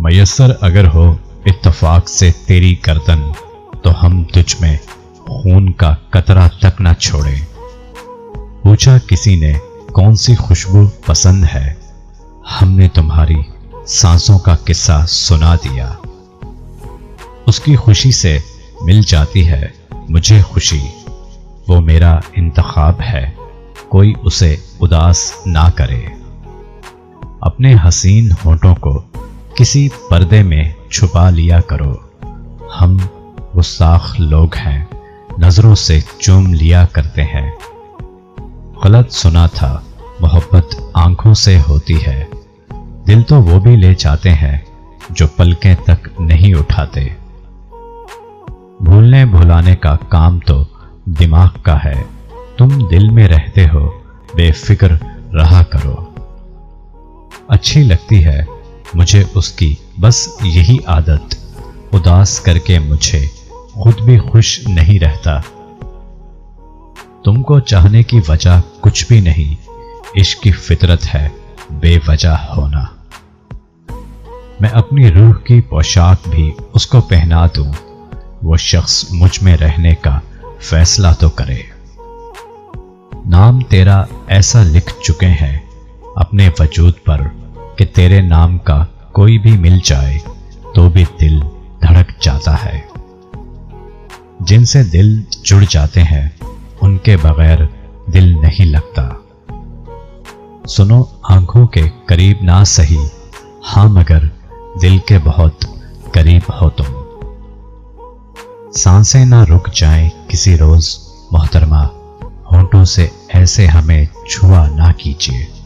میسر اگر ہو اتفاق سے تیری گردن تو ہم تجھ میں خون کا قطرہ تک نہ چھوڑے۔ پوچھا کسی نے کون سی خوشبو پسند ہے، ہم نے تمہاری سانسوں کا قصہ سنا دیا۔ اس کی خوشی سے مل جاتی ہے مجھے خوشی، وہ میرا انتخاب ہے، کوئی اسے اداس نہ کرے۔ اپنے حسین ہونٹوں کو کسی پردے میں چھپا لیا کرو، ہم گستاخ لوگ ہیں، نظروں سے چوم لیا کرتے ہیں۔ غلط سنا تھا محبت آنکھوں سے ہوتی ہے، دل تو وہ بھی لے جاتے ہیں جو پلکیں تک نہیں اٹھاتے۔ بھولنے بھلانے کا کام تو دماغ کا ہے، تم دل میں رہتے ہو بے فکر رہا کرو۔ اچھی لگتی ہے مجھے اس کی بس یہی عادت، اداس کر کے مجھے خود بھی خوش نہیں رہتا۔ تم کو چاہنے کی وجہ کچھ بھی نہیں، عشق کی فطرت ہے بے وجہ ہونا۔ میں اپنی روح کی پوشاک بھی اس کو پہنا دوں، وہ شخص مجھ میں رہنے کا فیصلہ تو کرے۔ نام تیرا ایسا لکھ چکے ہیں اپنے وجود پر کہ تیرے نام کا کوئی بھی مل جائے تو بھی دل دھڑک جاتا ہے۔ جن سے دل جڑ جاتے ہیں ان کے بغیر دل نہیں لگتا۔ سنو آنکھوں کے قریب نہ سہی، ہاں مگر دل کے بہت قریب ہو تم۔ سانسیں نہ رک جائیں کسی روز محترمہ، ہونٹوں سے ایسے ہمیں چھوا نہ کیجیے۔